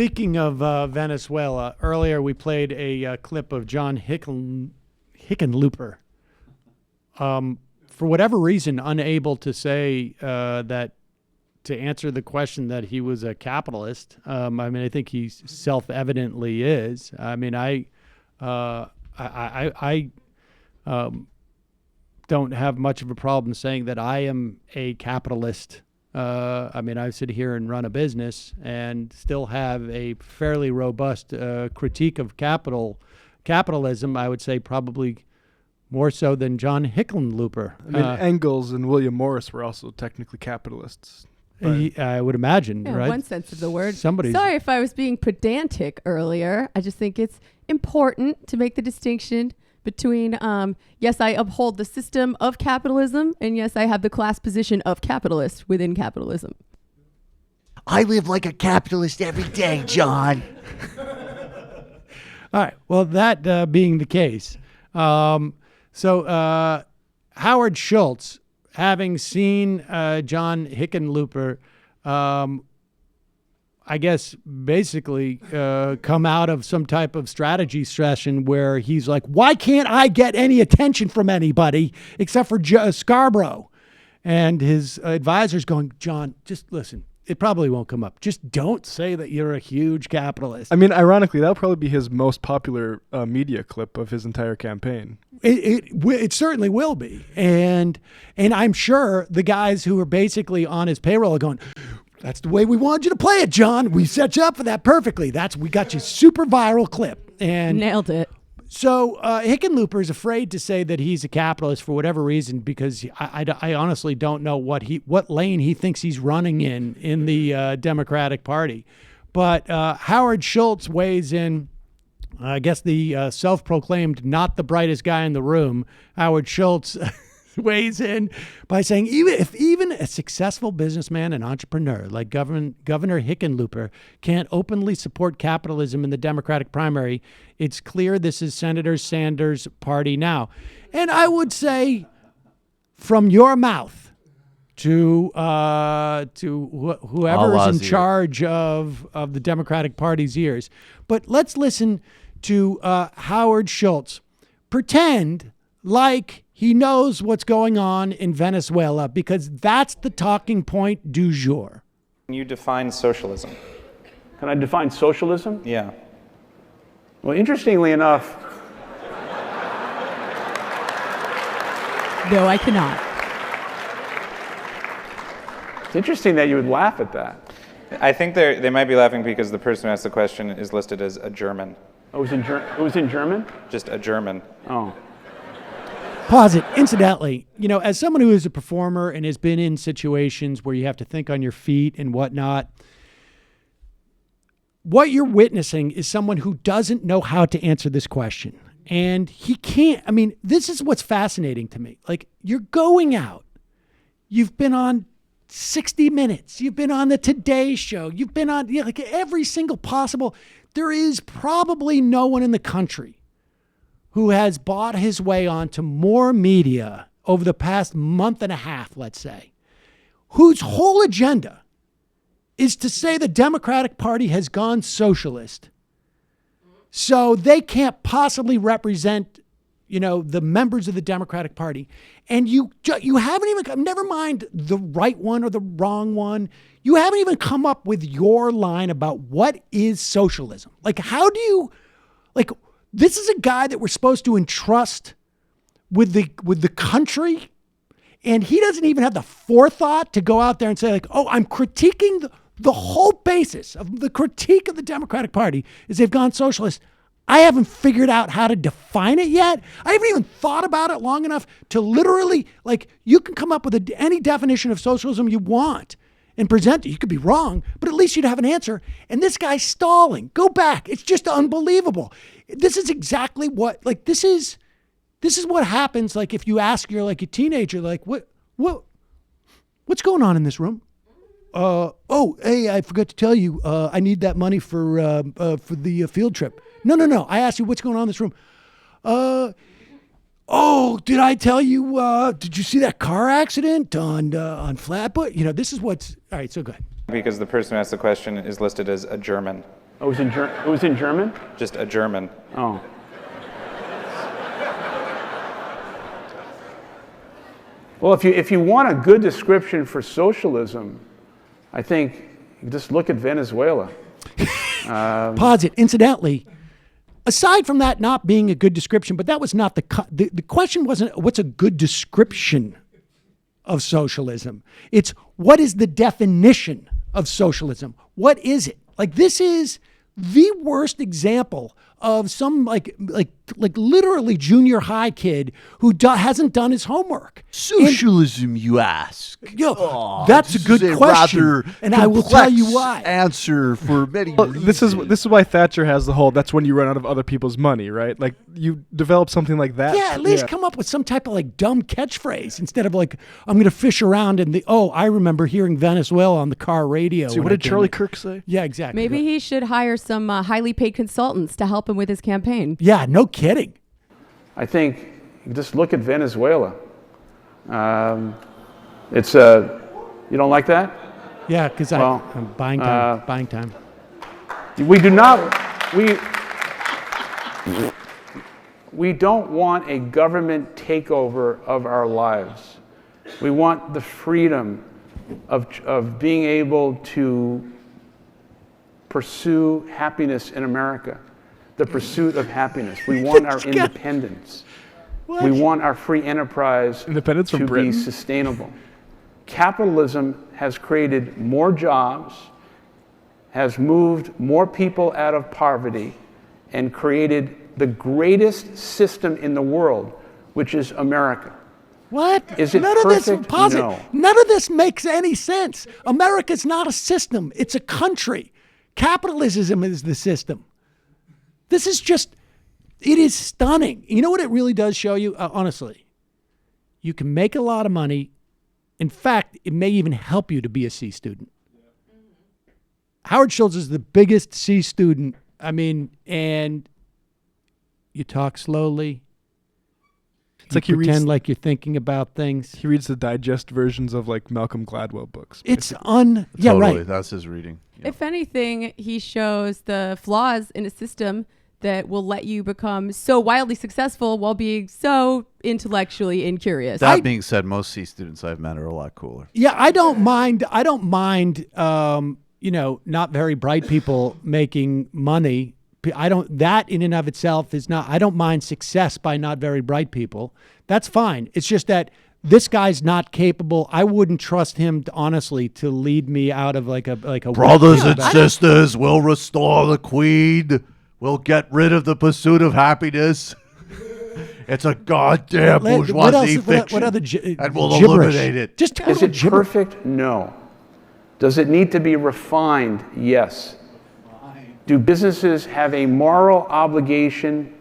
Speaking of Venezuela, earlier we played a clip of John Hickenlooper. For whatever reason, unable to say that to answer the question that he was a capitalist. I mean, I think he self-evidently is. I mean, I don't have much of a problem saying that I am a capitalist. I mean, I sit here and run a business and still have a fairly robust critique of capitalism. I would say probably more so than John Hickenlooper. I mean, Engels and William Morris were also technically capitalists. I would imagine, yeah, right? One sense of the word. Sorry if I was being pedantic earlier. I just think it's important to make the distinction between, yes, I uphold the system of capitalism, and yes, I have the class position of capitalist within capitalism. I live like a capitalist every day, John. All right. Well, that being the case, so Howard Schultz, having seen John Hickenlooper, I guess basically come out of some type of strategy session where he's like, why can't I get any attention from anybody except for Scarborough? And his advisor's going, John, just listen. It probably won't come up. Just don't say that you're a huge capitalist. I mean, ironically, that'll probably be his most popular media clip of his entire campaign. It certainly will be. And I'm sure the guys who are basically on his payroll are going, that's the way we wanted you to play it, John. We set you up for that perfectly. We got you super viral clip. And nailed it. So Hickenlooper is afraid to say that he's a capitalist for whatever reason, because I honestly don't know what lane he thinks he's running in the Democratic Party. But Howard Schultz weighs in. I guess the self-proclaimed not the brightest guy in the room, Howard Schultz, weighs in by saying even a successful businessman and entrepreneur like Governor Hickenlooper can't openly support capitalism in the Democratic primary, it's clear this is Senator Sanders' party now. And I would say from your mouth to whoever is in charge of the Democratic Party's ears. But let's listen to Howard Schultz pretend like he knows what's going on in Venezuela, because that's the talking point du jour. Can you define socialism? Can I define socialism? Yeah. Well, interestingly enough... No, I cannot. It's interesting that you would laugh at that. I think they might be laughing because the person who asked the question is listed as a German. Oh, it was in German? Just a German. Oh. Pause it. Incidentally, as someone who is a performer and has been in situations where you have to think on your feet and whatnot, what you're witnessing is someone who doesn't know how to answer this question. And he can't. I mean, this is what's fascinating to me. Like, you're going out. You've been on 60 Minutes. You've been on the Today Show. You've been on like every single possible. There is probably no one in the country who has bought his way onto more media over the past month and a half, let's say, whose whole agenda is to say the Democratic Party has gone socialist, so they can't possibly represent, the members of the Democratic Party. And you haven't even, never mind the right one or the wrong one, you haven't even come up with your line about what is socialism. Like, how do you, this is a guy that we're supposed to entrust with the country, and he doesn't even have the forethought to go out there and say, I'm critiquing the whole basis of the critique of the Democratic Party is they've gone socialist. I haven't figured out how to define it yet. I haven't even thought about it long enough to literally, you can come up with any definition of socialism you want and present it. You could be wrong, but at least you'd have an answer. And this guy's stalling. Go back. It's just unbelievable. This is exactly what, this is what happens. If you ask your, a teenager, what's going on in this room? Hey, I forgot to tell you, I need that money for the field trip. No. I asked you what's going on in this room. Did I tell you, did you see that car accident on Flatbush? This is what's, all right, so go ahead. Because the person who asked the question is listed as a German. Oh, it was in German? Just a German. Oh. Well, if you want a good description for socialism, I think you just look at Venezuela. Pause it. Incidentally, aside from that not being a good description, but that was not the question wasn't what's a good description of socialism. It's what is the definition of socialism? What is it? Like, this is the worst example of some like literally junior high kid who hasn't done his homework. Socialism, you ask? That's a good question, and I will tell you why. Answer for many Well, reasons. this is why Thatcher has the whole. That's when you run out of other people's money, right? Like you develop something like that. Yeah, at least come up with some type of like dumb catchphrase instead of like, I'm going to fish around in the, I remember hearing Venezuela on the car radio. See, what did Charlie Kirk say? Yeah, exactly. Maybe he should hire some highly paid consultants to help him with his campaign. Yeah, no kidding. I think you just look at Venezuela. You don't like that? Yeah, because I'm buying time. Buying time. We do not, we don't want a government takeover of our lives. We want the freedom of being able to pursue happiness in America, the pursuit of happiness. We want our independence. What? We want our free enterprise Independence to from Britain? be sustainable. Capitalism has created more jobs, has moved more people out of poverty, and created the greatest system in the world, which is America. What? Is it None of this, perfect? pause it. No. None of this makes any sense. America's not a system. It's a country. Capitalism is the system. This is just, it is stunning. You know what it really does show you? Honestly, you can make a lot of money. In fact, it may even help you to be a C student. Howard Schultz is the biggest C student. I mean, and you talk slowly. It's like he pretend reads, like you're thinking about things. he reads the digest versions of like Malcolm Gladwell books. It's Totally, right. that's his reading. Yeah. If anything, he shows the flaws in a system that will let you become so wildly successful while being so intellectually incurious. That being said, most C students I've met are a lot cooler. Yeah, I don't mind. Not very bright people making money. That in and of itself is not, I don't mind success by not very bright people. That's fine. It's just that this guy's not capable. I wouldn't trust him, honestly, to lead me out of like a Brothers and sisters, we'll restore the queen. We'll get rid of the pursuit of happiness. It's a goddamn bourgeoisie fiction. What other and we'll gibberish? eliminate it. Just total Is it gibberish. perfect? No. Does it need to be refined? Yes. Do businesses have a moral obligation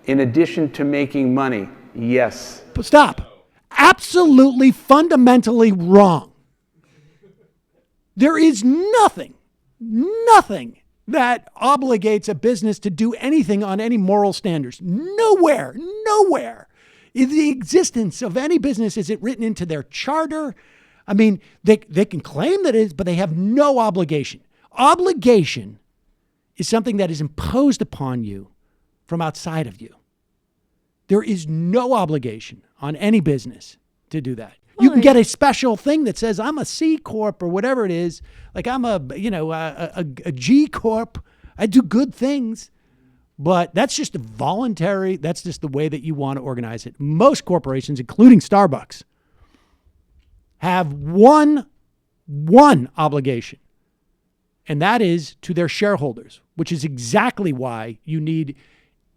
in addition to making money? Yes. Stop. Absolutely fundamentally wrong. There is nothing that obligates a business to do anything on any moral standards. Nowhere. In the existence of any business is it written into their charter. I mean, they can claim that it is, but they have no obligation. Obligation is something that is imposed upon you from outside of you. There is no obligation on any business to do that. You can get a special thing that says I'm a C Corp or whatever it is. Like I'm a G Corp. I do good things, but that's just a voluntary. That's just the way that you want to organize it. Most corporations, including Starbucks, have one obligation, and that is to their shareholders, which is exactly why you need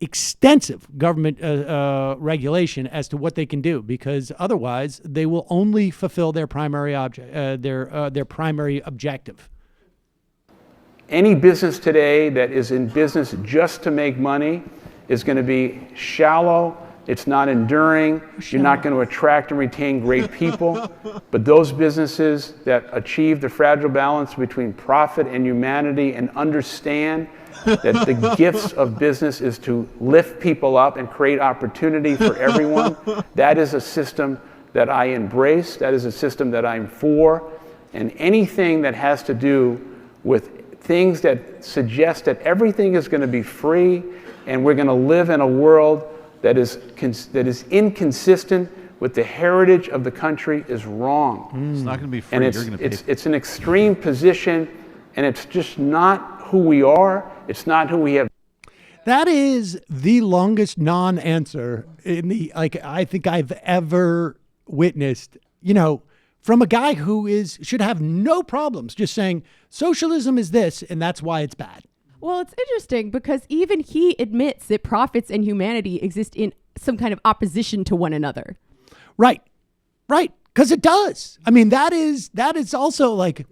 extensive government regulation as to what they can do, because otherwise they will only fulfill their primary their primary objective. Any business today that is in business just to make money is going to be shallow. It's not enduring. You're not going to attract and retain great people. But those businesses that achieve the fragile balance between profit and humanity and understand that the gifts of business is to lift people up and create opportunity for everyone, that is a system that I embrace. That is a system that I'm for. And anything that has to do with things that suggest that everything is going to be free and we're going to live in a world that is inconsistent with the heritage of the country is wrong. It's not going to be free. And You're going to pay. it's an extreme position, and it's just not who we are. It's not who we have. That is the longest non-answer in the I think I've ever witnessed. From a guy who should have no problems just saying socialism is this and that's why it's bad. Well, it's interesting because even he admits that profits and humanity exist in some kind of opposition to one another. Right. Because it does. I mean, that is also like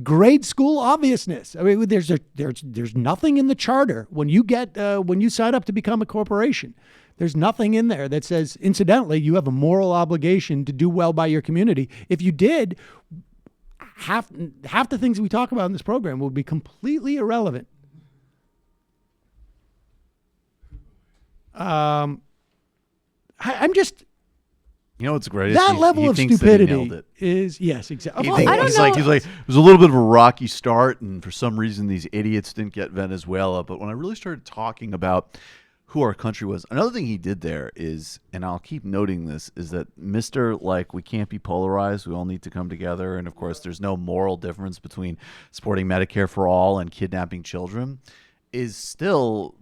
grade school obviousness. I mean, there's nothing in the charter when you sign up to become a corporation. There's nothing in there that says, incidentally, you have a moral obligation to do well by your community. If you did, half the things we talk about in this program would be completely irrelevant. I'm just. What's great? That level of stupidity it. is exactly. He's like, it was a little bit of a rocky start, and for some reason these idiots didn't get Venezuela. But when I really started talking about who our country was, another thing he did there is, and I'll keep noting this, is that we can't be polarized. We all need to come together, and of course, there's no moral difference between supporting Medicare for all and kidnapping children. Is still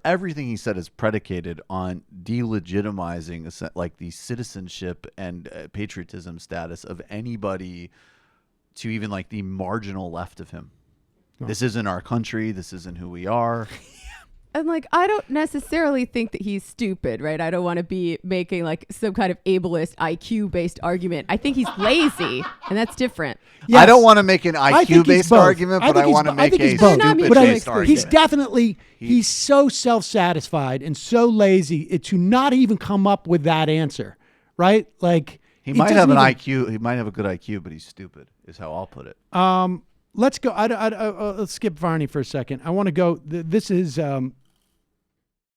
everything he said is predicated on delegitimizing like the citizenship and patriotism status of anybody to even like the marginal left of him. Oh. This isn't our country. This isn't who we are. And I don't necessarily think that he's stupid, right? I don't want to be making like some kind of ableist IQ based argument. I think he's lazy, and that's different. Yes. I don't want to make an IQ based argument, but I want to make a stupid based argument. He's definitely he's so self satisfied and so lazy to not even come up with that answer, right? Like he might have an IQ. He might have a good IQ, but he's stupid. Is how I'll put it. Let's go. Let's skip Varney for a second. I want to go. This is